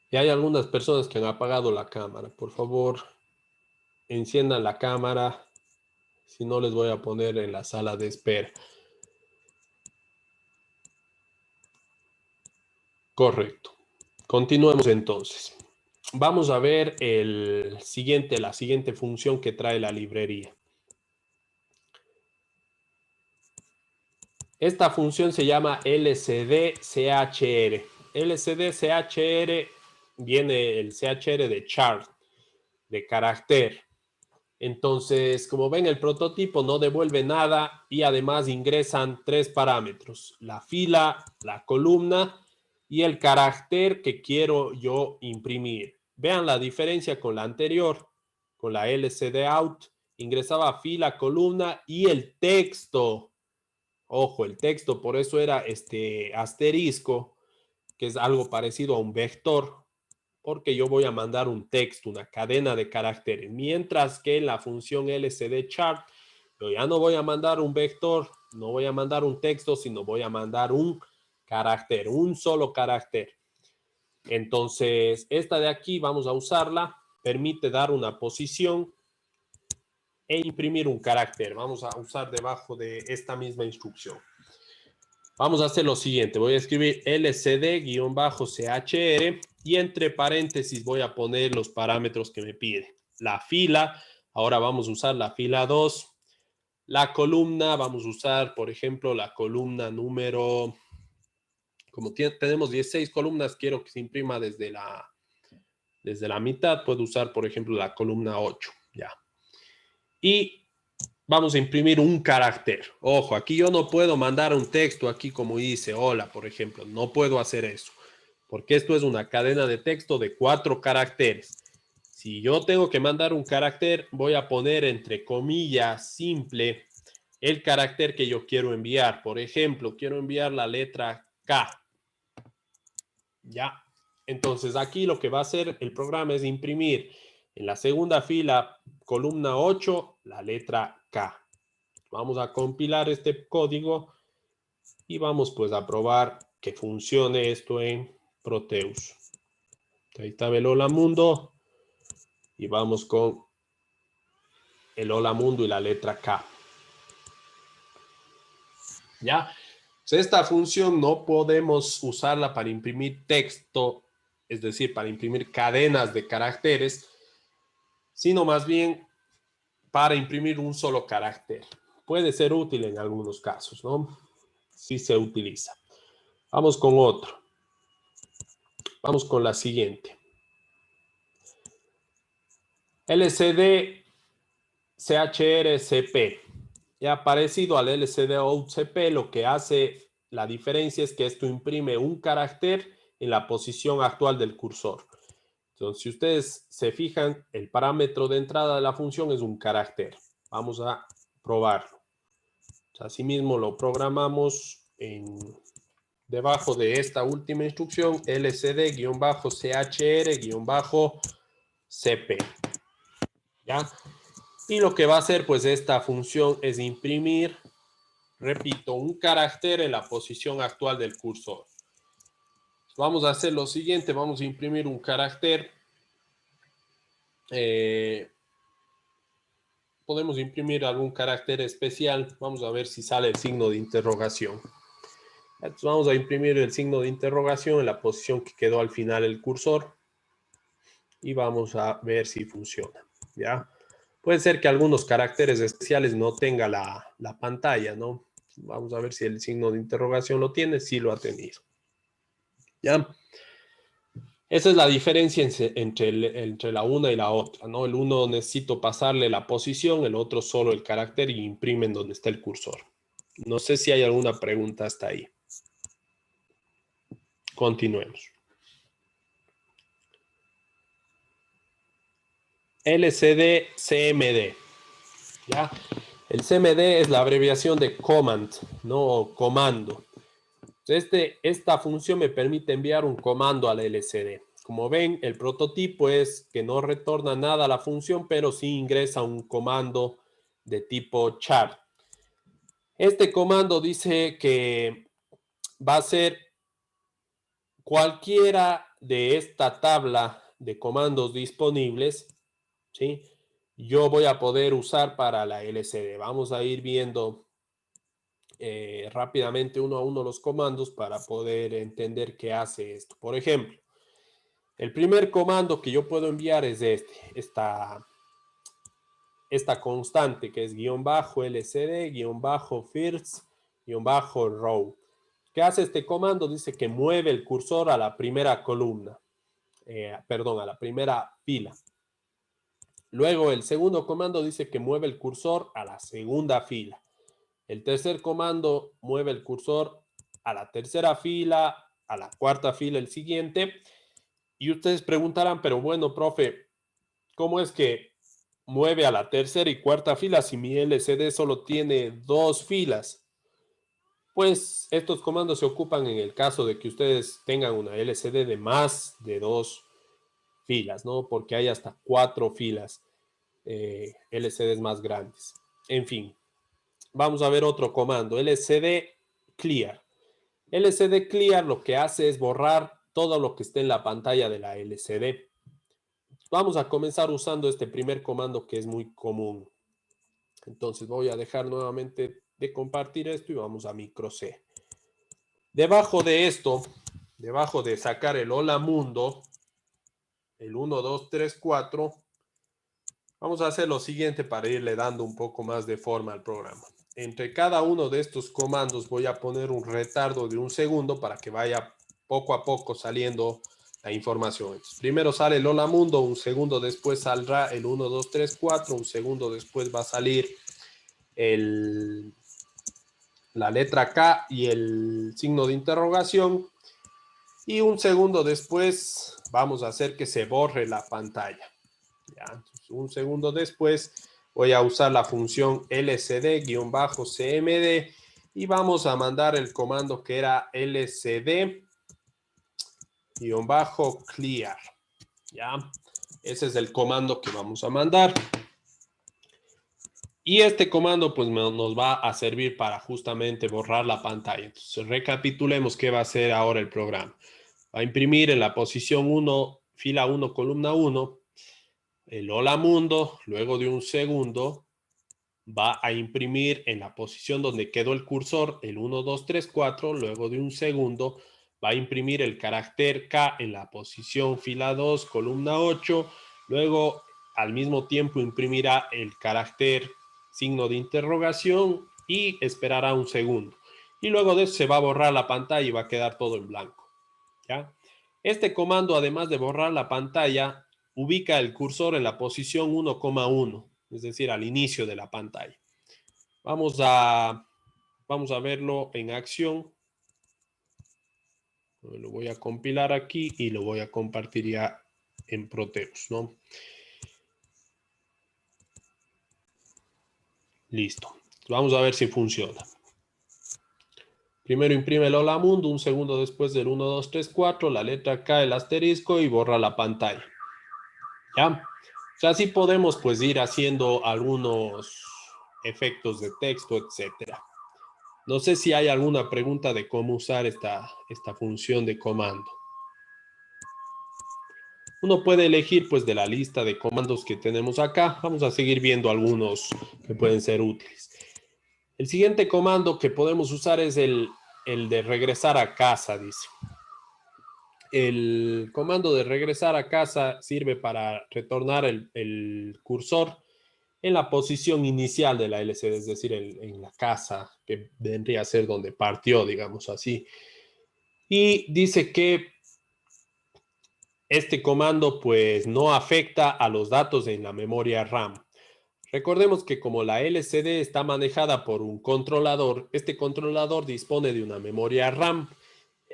Y hay algunas personas que han apagado la cámara. Por favor, enciendan la cámara. Si no, les voy a poner en la sala de espera. Correcto. Continuemos entonces. Vamos a ver la siguiente función que trae la librería. Esta función se llama lcd-chr. lcd-chr viene el chr de chart, de carácter. Entonces, como ven, el prototipo no devuelve nada y además ingresan 3 parámetros: la fila, la columna y el carácter que quiero yo imprimir. Vean la diferencia con la anterior, con la lcd-out, ingresaba fila, columna y el texto. Ojo, el texto, por eso era este asterisco, que es algo parecido a un vector, porque yo voy a mandar un texto, una cadena de caracteres, mientras que en la función lcd-chart yo ya no voy a mandar un vector, no voy a mandar un texto, sino voy a mandar un carácter, un solo carácter. Entonces, esta de aquí vamos a usarla, permite dar una posición e imprimir un carácter. Vamos a usar debajo de esta misma instrucción. Vamos a hacer lo siguiente. Voy a escribir lcd-chr y entre paréntesis voy a poner los parámetros que me pide. La fila, ahora vamos a usar la fila 2. La columna, vamos a usar, por ejemplo, la columna número... Como tenemos 16 columnas, quiero que se imprima desde la mitad. Puedo usar, por ejemplo, la columna 8. Ya. Y vamos a imprimir un carácter. Ojo, aquí yo no puedo mandar un texto aquí como dice hola, por ejemplo. No puedo hacer eso, porque esto es una cadena de texto de 4 caracteres. Si yo tengo que mandar un carácter, voy a poner entre comillas simple el carácter que yo quiero enviar. Por ejemplo, quiero enviar la letra K. Ya. Entonces aquí lo que va a hacer el programa es imprimir en la segunda fila, columna 8, la letra K. Vamos a compilar este código y vamos pues a probar que funcione esto en Proteus. Ahí está el hola mundo y vamos con el hola mundo y la letra K. ¿Ya? Esta función no podemos usarla para imprimir texto, es decir, para imprimir cadenas de caracteres, sino más bien para imprimir un solo carácter. Puede ser útil en algunos casos, ¿no? Sí se utiliza. Vamos con otro. Vamos con la siguiente. LCD CHRCP. Ya parecido al LCD OCP, lo que hace la diferencia es que esto imprime un carácter en la posición actual del cursor. Entonces, si ustedes se fijan, el parámetro de entrada de la función es un carácter. Vamos a probarlo. Asimismo, lo programamos debajo de esta última instrucción, LCD-CHR-CP. ¿Ya? Y lo que va a hacer, pues, esta función es imprimir, repito, un carácter en la posición actual del cursor. Vamos a hacer lo siguiente, vamos a imprimir un carácter. Podemos imprimir algún carácter especial. Vamos a ver si sale el signo de interrogación. Entonces vamos a imprimir el signo de interrogación en la posición que quedó al final el cursor. Y vamos a ver si funciona. ¿Ya? Puede ser que algunos caracteres especiales no tenga la pantalla, ¿no? Vamos a ver si el signo de interrogación lo tiene. Sí lo ha tenido. ¿Ya? Esa es la diferencia entre la una y la otra, ¿no? El uno necesito pasarle la posición, el otro solo el carácter y imprimen donde está el cursor. No sé si hay alguna pregunta hasta ahí. Continuemos. LCD CMD. ¿Ya? El CMD es la abreviación de command, no comando. Esta función me permite enviar un comando al LCD. Como ven, el prototipo es que no retorna nada a la función, pero sí ingresa un comando de tipo char. Este comando dice que va a ser cualquiera de esta tabla de comandos disponibles, ¿sí? Yo voy a poder usar para la LCD. Vamos a ir viendo rápidamente uno a uno los comandos para poder entender qué hace esto. Por ejemplo, el primer comando que yo puedo enviar es esta constante que es -lcd-first-row. ¿Qué hace este comando? Dice que mueve el cursor a la primera columna, a la primera fila. Luego el segundo comando dice que mueve el cursor a la segunda fila. El tercer comando mueve el cursor a la tercera fila, a la cuarta fila el siguiente. Y ustedes preguntarán, pero bueno, profe, ¿cómo es que mueve a la tercera y cuarta fila si mi LCD solo tiene 2 filas? Pues estos comandos se ocupan en el caso de que ustedes tengan una LCD de más de 2 filas, ¿no? Porque hay hasta 4 filas LCDs más grandes. En fin, vamos a ver otro comando, LCD Clear. LCD Clear lo que hace es borrar todo lo que esté en la pantalla de la LCD. Vamos a comenzar usando este primer comando que es muy común. Entonces voy a dejar nuevamente de compartir esto y vamos a micro C. Debajo de esto, debajo de sacar el hola mundo, el 1, 2, 3, 4, vamos a hacer lo siguiente para irle dando un poco más de forma al programa. Entre cada uno de estos comandos voy a poner un retardo de 1 segundo para que vaya poco a poco saliendo la información. Entonces, primero sale el hola mundo, 1 segundo después saldrá el 1, 2, 3, 4, 1 segundo después va a salir la letra K y el signo de interrogación. Y 1 segundo después vamos a hacer que se borre la pantalla. ¿Ya? Entonces, 1 segundo después voy a usar la función lcd-cmd y vamos a mandar el comando que era lcd-clear. ¿Ya? Ese es el comando que vamos a mandar. Y este comando pues nos va a servir para justamente borrar la pantalla. Entonces recapitulemos qué va a hacer ahora el programa. Va a imprimir en la posición 1, fila 1, columna 1, el hola mundo, luego de 1 segundo va a imprimir en la posición donde quedó el cursor el 1, 2, 3, 4. Luego de un segundo va a imprimir el carácter K en la posición fila 2, columna 8. Luego al mismo tiempo imprimirá el carácter signo de interrogación y esperará un segundo. Y luego de eso se va a borrar la pantalla y va a quedar todo en blanco. ¿Ya? Este comando, además de borrar la pantalla, ubica el cursor en la posición 1,1, es decir, al inicio de la pantalla. Vamos a verlo en acción. Lo voy a compilar aquí y lo voy a compartir ya en Proteus, ¿no? Listo. Vamos a ver si funciona. Primero imprime el hola mundo, un segundo después del 1, 2, 3, 4, la letra K, el asterisco y borra la pantalla. ¿Ya? O sea, así podemos pues ir haciendo algunos efectos de texto, etcétera. No sé si hay alguna pregunta de cómo usar esta función de comando. Uno puede elegir pues de la lista de comandos que tenemos acá. Vamos a seguir viendo algunos que pueden ser útiles. El siguiente comando que podemos usar es el de regresar a casa, dice. El comando de regresar a casa sirve para retornar el cursor en la posición inicial de la LCD, es decir, en la casa, que vendría a ser donde partió, digamos así. Y dice que este comando pues no afecta a los datos en la memoria RAM. Recordemos que como la LCD está manejada por un controlador, este controlador dispone de una memoria RAM.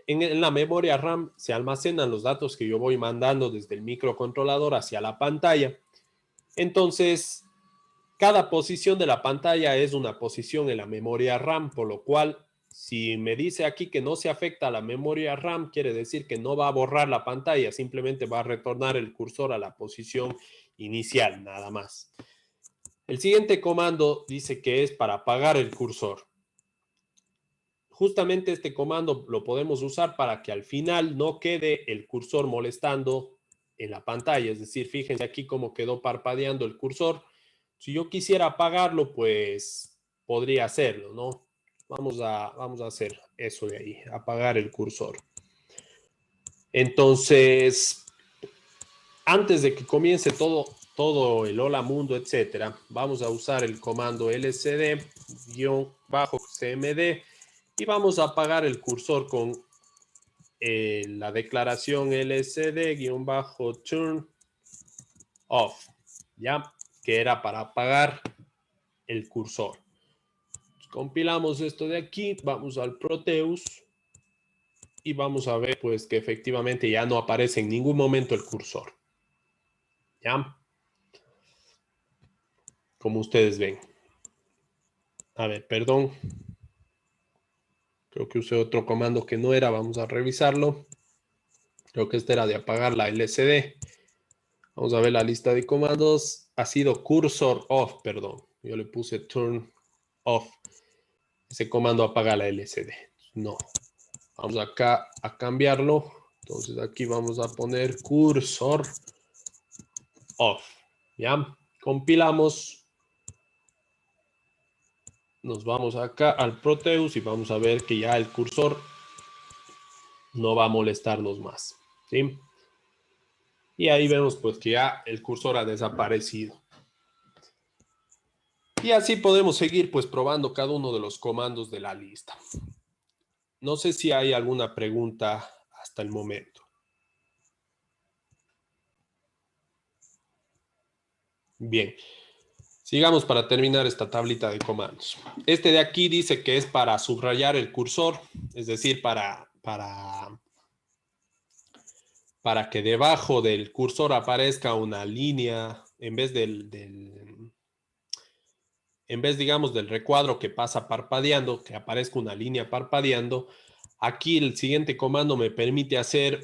En la memoria RAM se almacenan los datos que yo voy mandando desde el microcontrolador hacia la pantalla. Entonces, cada posición de la pantalla es una posición en la memoria RAM, por lo cual, si me dice aquí que no se afecta a la memoria RAM, quiere decir que no va a borrar la pantalla, simplemente va a retornar el cursor a la posición inicial, nada más. El siguiente comando dice que es para apagar el cursor. Justamente este comando lo podemos usar para que al final no quede el cursor molestando en la pantalla. Es decir, fíjense aquí cómo quedó parpadeando el cursor. Si yo quisiera apagarlo, pues podría hacerlo, ¿no? Vamos a hacer eso de ahí, apagar el cursor. Entonces, antes de que comience todo el hola mundo, etcétera, vamos a usar el comando lcd-cmd y vamos a apagar el cursor con la declaración lcd-turn off, ¿ya? Que era para apagar el cursor. Compilamos esto de aquí, vamos al Proteus y vamos a ver pues que efectivamente ya no aparece en ningún momento el cursor. ¿Ya? Como ustedes ven. A ver, perdón. Creo que usé otro comando que no era. Vamos a revisarlo. Creo que este era de apagar la LCD. Vamos a ver la lista de comandos. Ha sido cursor off, perdón. Yo le puse turn off. Ese comando apaga la LCD. No. Vamos acá a cambiarlo. Entonces aquí vamos a poner cursor off. ¿Ya? Compilamos. Nos vamos acá al Proteus y vamos a ver que ya el cursor no va a molestarnos más. ¿Sí? Y ahí vemos pues que ya el cursor ha desaparecido. Y así podemos seguir pues probando cada uno de los comandos de la lista. No sé si hay alguna pregunta hasta el momento. Bien, sigamos para terminar esta tablita de comandos. Este de aquí dice que es para subrayar el cursor, es decir, para que debajo del cursor aparezca una línea en vez digamos, del recuadro que pasa parpadeando, que aparezca una línea parpadeando. Aquí el siguiente comando me permite hacer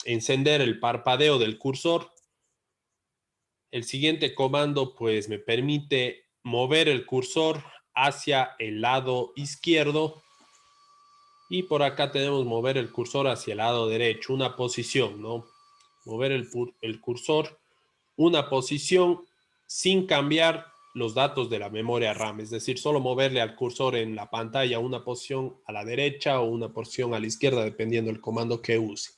encender el parpadeo del cursor. El siguiente comando pues me permite mover el cursor hacia el lado izquierdo. Y por acá tenemos mover el cursor hacia el lado derecho, una posición, ¿no? Mover el cursor una posición sin cambiar los datos de la memoria RAM, es decir, solo moverle al cursor en la pantalla una posición a la derecha o una posición a la izquierda, dependiendo del comando que use.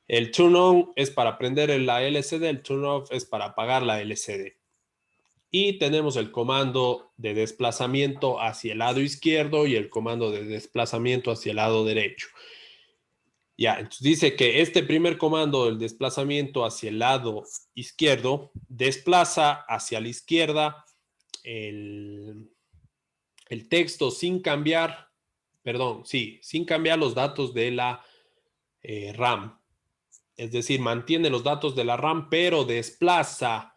El turn on es para prender la LCD, el turn off es para apagar la LCD. Y tenemos el comando de desplazamiento hacia el lado izquierdo y el comando de desplazamiento hacia el lado derecho. Ya, entonces dice que este primer comando, el desplazamiento hacia el lado izquierdo, desplaza hacia la izquierda el texto sin cambiar, sin cambiar los datos de la RAM. Es decir, mantiene los datos de la RAM, pero desplaza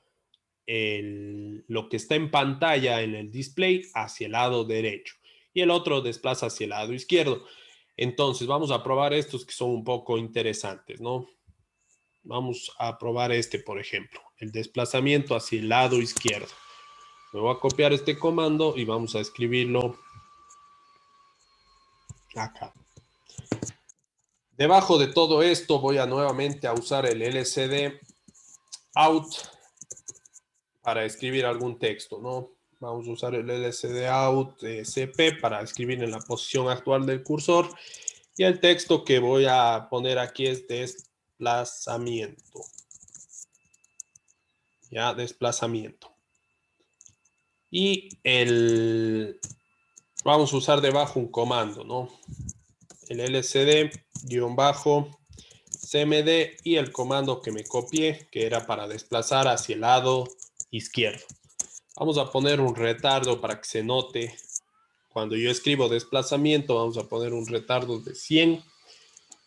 lo que está en pantalla en el display hacia el lado derecho. Y el otro desplaza hacia el lado izquierdo. Entonces, vamos a probar estos que son un poco interesantes, ¿no? Vamos a probar este, por ejemplo, el desplazamiento hacia el lado izquierdo. Me voy a copiar este comando y vamos a escribirlo acá. Debajo de todo esto voy a nuevamente a usar el LCD out para escribir algún texto, ¿no? Vamos a usar el LCD out CP para escribir en la posición actual del cursor. Y el texto que voy a poner aquí es desplazamiento. Ya, desplazamiento. Y vamos a usar debajo un comando, ¿no? El LCD-cmd y el comando que me copié, que era para desplazar hacia el lado izquierdo. Vamos a poner un retardo para que se note. Cuando yo escribo desplazamiento, vamos a poner un retardo de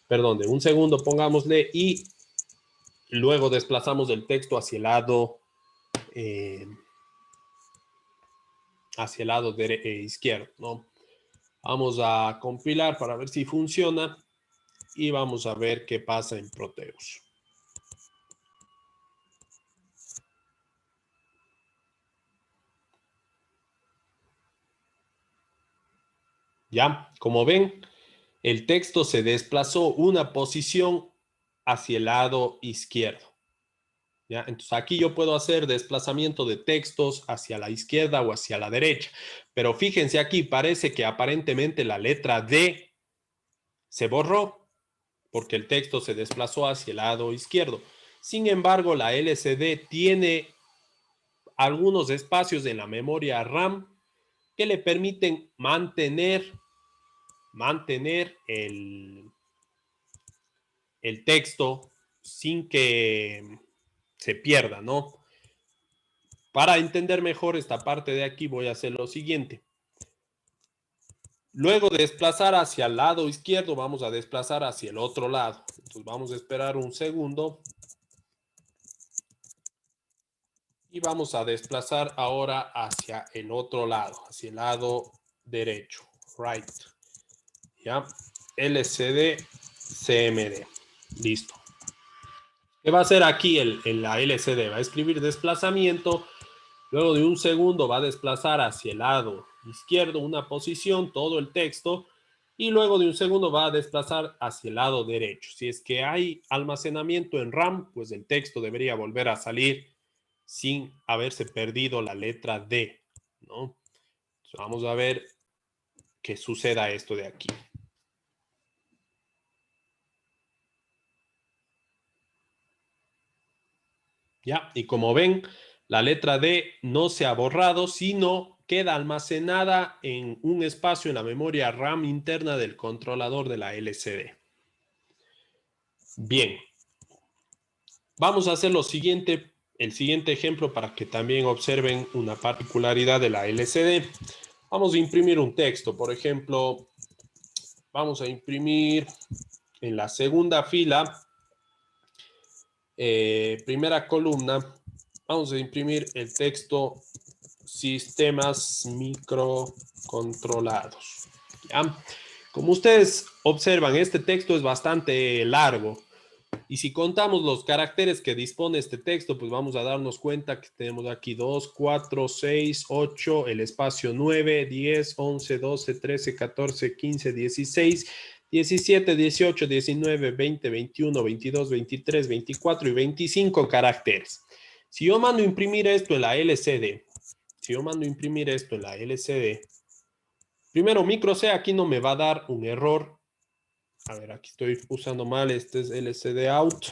1 segundo, pongámosle, y luego desplazamos el texto hacia el lado izquierdo, ¿no? Vamos a compilar para ver si funciona y vamos a ver qué pasa en Proteus. Ya, como ven, el texto se desplazó una posición hacia el lado izquierdo. ¿Ya? Entonces aquí yo puedo hacer desplazamiento de textos hacia la izquierda o hacia la derecha. Pero fíjense aquí, parece que aparentemente la letra D se borró porque el texto se desplazó hacia el lado izquierdo. Sin embargo, la LCD tiene algunos espacios en la memoria RAM que le permiten mantener el texto sin que se pierda, ¿no? Para entender mejor esta parte de aquí voy a hacer lo siguiente. Luego de desplazar hacia el lado izquierdo, vamos a desplazar hacia el otro lado. Entonces vamos a esperar un segundo. Y vamos a desplazar ahora hacia el otro lado, hacia el lado derecho. Right. ¿Ya? LCD CMD. Listo. ¿Qué va a hacer aquí la LCD? Va a escribir desplazamiento. Luego de un segundo va a desplazar hacia el lado izquierdo una posición, todo el texto. Y luego de un segundo va a desplazar hacia el lado derecho. Si es que hay almacenamiento en RAM, pues el texto debería volver a salir sin haberse perdido la letra D, ¿no? Entonces vamos a ver que suceda esto de aquí. ¿Ya? Y como ven, la letra D no se ha borrado, sino queda almacenada en un espacio en la memoria RAM interna del controlador de la LCD. Bien. Vamos a hacer el siguiente ejemplo para que también observen una particularidad de la LCD. Vamos a imprimir un texto. Por ejemplo, vamos a imprimir en la segunda fila, primera columna, vamos a imprimir el texto sistemas microcontrolados. ¿Ya? Como ustedes observan, este texto es bastante largo. Y si contamos los caracteres que dispone este texto, pues vamos a darnos cuenta que tenemos aquí 2, 4, 6, 8, el espacio 9, 10, 11, 12, 13, 14, 15, 16, 17, 18, 19, 20, 21, 22, 23, 24 y 25 caracteres. Si yo mando a imprimir esto en la LCD, si yo mando a imprimir esto en la LCD, primero micro C aquí no me va a dar un error. A ver, aquí estoy usando mal, este es LCD out.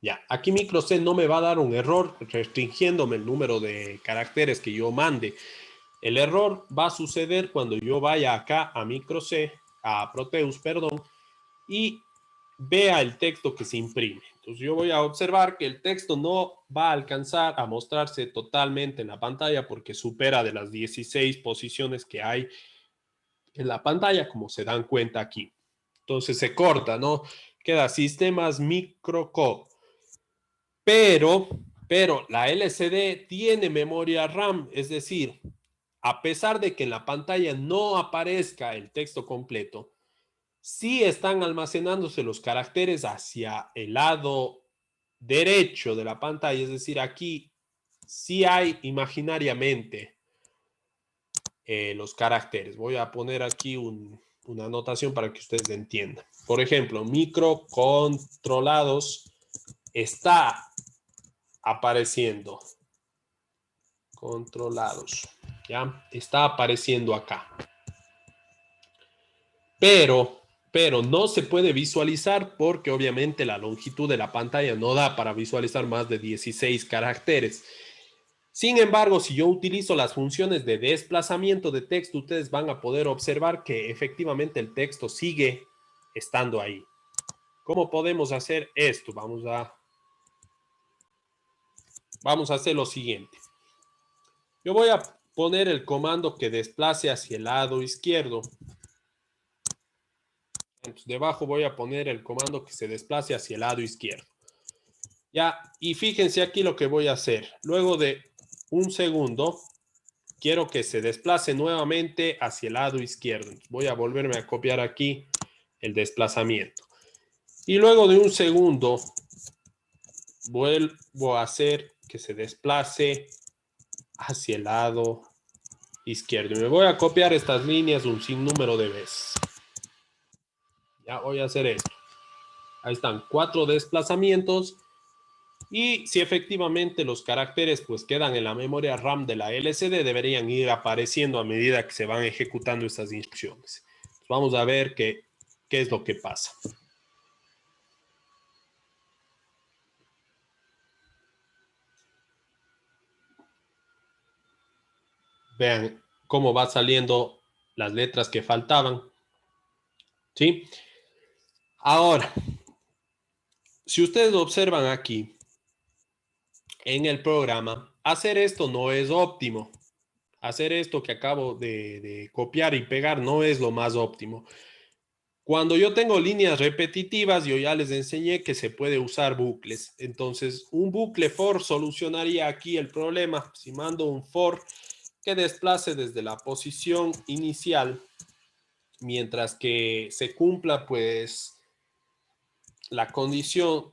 Ya, aquí micro C no me va a dar un error restringiéndome el número de caracteres que yo mande. El error va a suceder cuando yo vaya acá a micro C, a Proteus, perdón, y vea el texto que se imprime. Entonces yo voy a observar que el texto no va a alcanzar a mostrarse totalmente en la pantalla porque supera de las 16 posiciones que hay en la pantalla, como se dan cuenta aquí. Entonces se corta, ¿no? Queda sistemas microco. Pero la LCD tiene memoria RAM, es decir, a pesar de que en la pantalla no aparezca el texto completo, sí están almacenándose los caracteres hacia el lado derecho de la pantalla, es decir, aquí sí hay imaginariamente los caracteres. Voy a poner aquí una anotación para que ustedes entiendan. Por ejemplo, microcontrolados está apareciendo. Controlados. ¿Ya? Está apareciendo acá. Pero no se puede visualizar porque obviamente la longitud de la pantalla no da para visualizar más de 16 caracteres. Sin embargo, si yo utilizo las funciones de desplazamiento de texto, ustedes van a poder observar que efectivamente el texto sigue estando ahí. ¿Cómo podemos hacer esto? Vamos a hacer lo siguiente. Yo voy a poner el comando que desplace hacia el lado izquierdo. Entonces, debajo voy a poner el comando que se desplace hacia el lado izquierdo. Ya, y fíjense aquí lo que voy a hacer. Luego de un segundo, quiero que se desplace nuevamente hacia el lado izquierdo. Entonces, voy a volverme a copiar aquí el desplazamiento. Y luego de un segundo, vuelvo a hacer que se desplace hacia el lado izquierdo. Y me voy a copiar estas líneas un sinnúmero de veces. Ya voy a hacer esto. Ahí están 4 desplazamientos. Y si efectivamente los caracteres pues quedan en la memoria RAM de la LCD, deberían ir apareciendo a medida que se van ejecutando estas instrucciones. Vamos a ver qué es lo que pasa. Vean cómo va saliendo las letras que faltaban. ¿Sí? Ahora, si ustedes observan aquí en el programa, hacer esto no es óptimo. Hacer esto que acabo de copiar y pegar no es lo más óptimo. Cuando yo tengo líneas repetitivas, yo ya les enseñé que se puede usar bucles. Entonces, un bucle for solucionaría aquí el problema. Si mando un for que desplace desde la posición inicial, mientras que se cumpla pues la condición,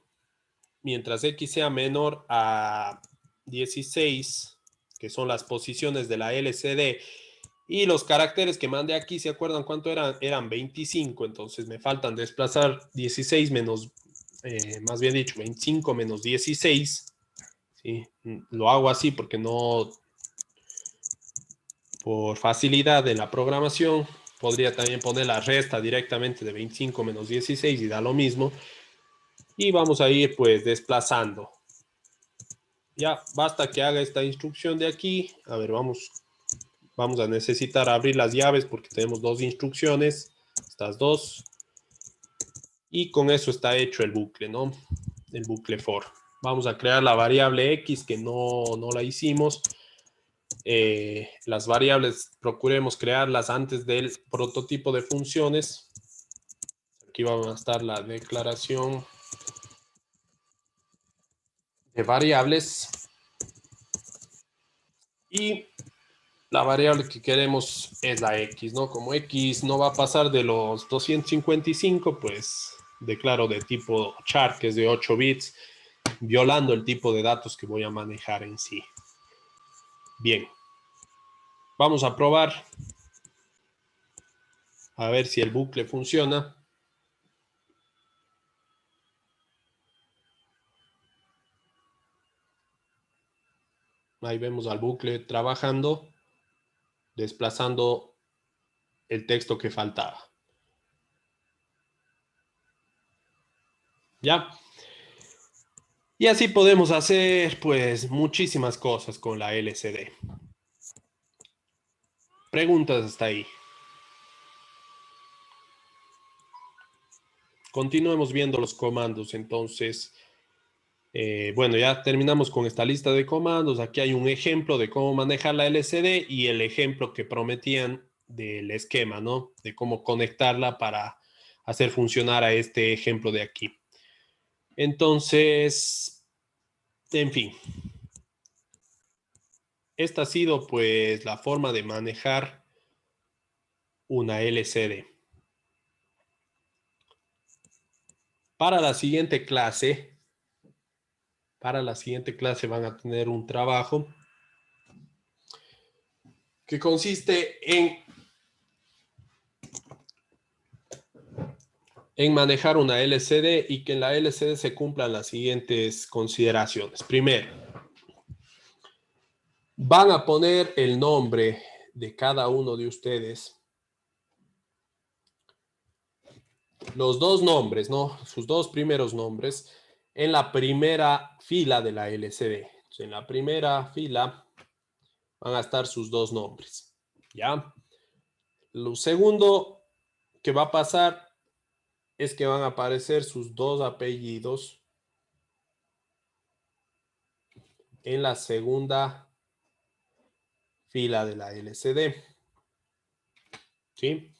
mientras x sea menor a 16, que son las posiciones de la LCD, y los caracteres que mandé aquí, ¿se acuerdan cuánto eran? Eran 25, entonces me faltan desplazar 16 menos, más bien dicho, 25 menos 16. ¿Sí? Lo hago así porque no, por facilidad de la programación, podría también poner la resta directamente de 25 menos 16 y da lo mismo. Y vamos a ir pues desplazando. Ya basta que haga esta instrucción de aquí. A ver, vamos a necesitar abrir las llaves porque tenemos 2 instrucciones. Estas 2. Y con eso está hecho el bucle, ¿no? El bucle for. Vamos a crear la variable x que no la hicimos. Las variables procuremos crearlas antes del prototipo de funciones. Aquí va a estar la declaración de variables. Y la variable que queremos es la x, ¿no? Como x no va a pasar de los 255, pues declaro de tipo char, que es de 8 bits, violando el tipo de datos que voy a manejar en sí. Bien. Vamos a probar a ver si el bucle funciona. Ahí vemos al bucle trabajando, desplazando el texto que faltaba. ¿Ya? Y así podemos hacer, pues, muchísimas cosas con la LCD. Preguntas hasta ahí. Continuemos viendo los comandos. Entonces, bueno, ya terminamos con esta lista de comandos. Aquí hay un ejemplo de cómo manejar la LCD y el ejemplo que prometían del esquema, ¿no? De cómo conectarla para hacer funcionar a este ejemplo de aquí. Entonces, en fin. Esta ha sido, pues, la forma de manejar una LCD. Para la siguiente clase van a tener un trabajo que consiste en manejar una LCD y que en la LCD se cumplan las siguientes consideraciones. Primero, van a poner el nombre de cada uno de ustedes, los dos nombres, ¿no? Sus dos primeros nombres en la primera fila de la LCD. Entonces, en la primera fila van a estar sus dos nombres, ¿ya? Lo segundo que va a pasar es que van a aparecer sus dos apellidos en la segunda fila de la LCD, ¿sí?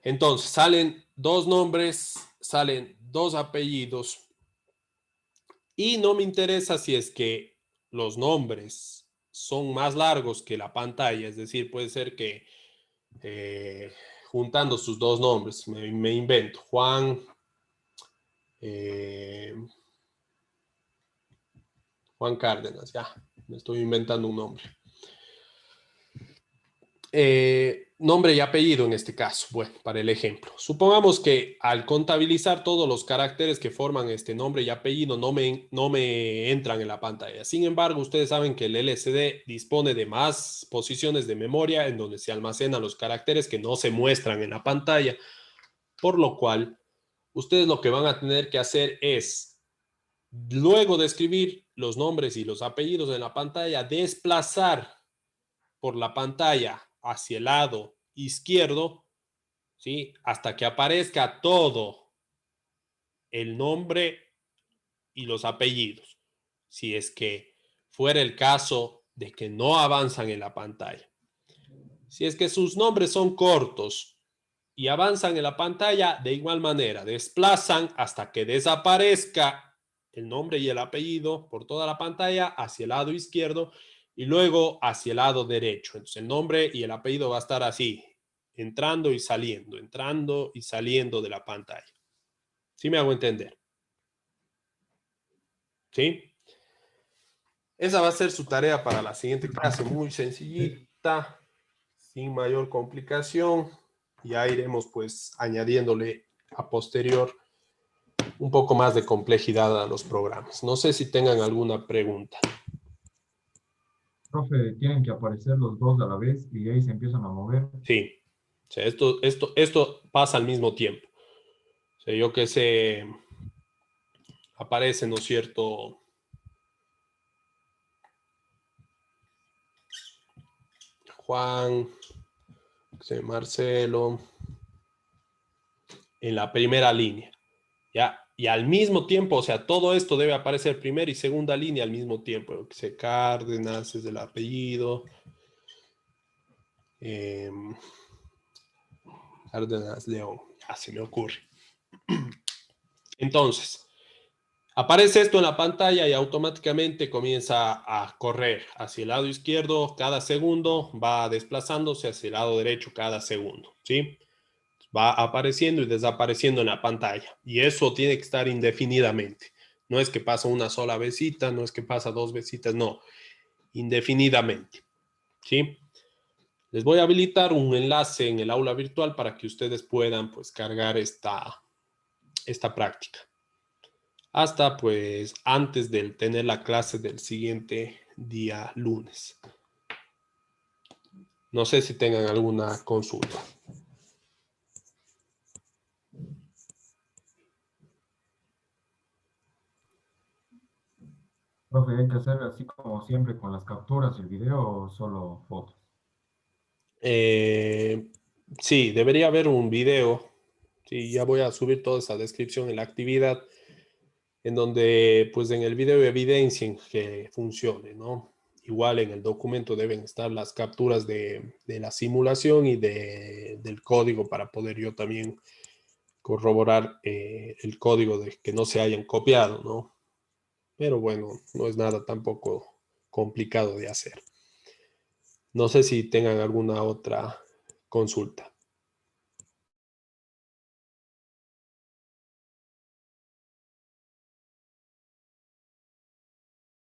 Entonces, salen dos nombres, salen dos apellidos y no me interesa si es que los nombres son más largos que la pantalla, es decir, puede ser que juntando sus dos nombres, me invento, Juan Cárdenas, ya, me estoy inventando un nombre. Nombre y apellido en este caso, bueno, para el ejemplo. Supongamos que al contabilizar todos los caracteres que forman este nombre y apellido no me entran en la pantalla. Sin embargo, ustedes saben que el LCD dispone de más posiciones de memoria en donde se almacenan los caracteres que no se muestran en la pantalla, por lo cual ustedes lo que van a tener que hacer es, luego de escribir los nombres y los apellidos en la pantalla, desplazar por la pantalla hacia el lado izquierdo, ¿sí? Hasta que aparezca todo el nombre y los apellidos. Si es que fuera el caso de que no avanzan en la pantalla. Si es que sus nombres son cortos y avanzan en la pantalla, de igual manera, desplazan hasta que desaparezca el nombre y el apellido por toda la pantalla hacia el lado izquierdo y luego hacia el lado derecho. Entonces el nombre y el apellido va a estar así, entrando y saliendo de la pantalla. ¿Sí me hago entender? ¿Sí? Esa va a ser su tarea para la siguiente clase, muy sencillita, sin mayor complicación. Ya iremos pues añadiéndole a posterior un poco más de complejidad a los programas. No sé si tengan alguna pregunta. Profe, tienen que aparecer los dos a la vez y ahí se empiezan a mover. Sí, o sea, esto pasa al mismo tiempo. O sea, yo que sé, aparece, ¿no es cierto? Juan, Marcelo, en la primera línea, ¿ya? Y al mismo tiempo, o sea, todo esto debe aparecer primera y segunda línea al mismo tiempo. Que se Cárdenas es el apellido. Cárdenas León, ya se me ocurre. Entonces, aparece esto en la pantalla y automáticamente comienza a correr hacia el lado izquierdo cada segundo, va desplazándose hacia el lado derecho cada segundo, ¿sí? Va apareciendo y desapareciendo en la pantalla. Y eso tiene que estar indefinidamente. No es que pasa una sola vesita, no es que pasa dos vesitas, no. Indefinidamente. ¿Sí? Les voy a habilitar un enlace en el aula virtual para que ustedes puedan pues cargar esta práctica. Hasta pues antes de tener la clase del siguiente día lunes. No sé si tengan alguna consulta. Profe, ¿hay que hacer así como siempre con las capturas del video o solo fotos? Sí, debería haber un video. Sí, ya voy a subir toda esa descripción en la actividad, en donde pues en el video evidencien que funcione, ¿no? Igual en el documento deben estar las capturas de la simulación y del código para poder yo también corroborar el código de que no se hayan copiado, ¿no? Pero bueno, no es nada tampoco complicado de hacer. No sé si tengan alguna otra consulta.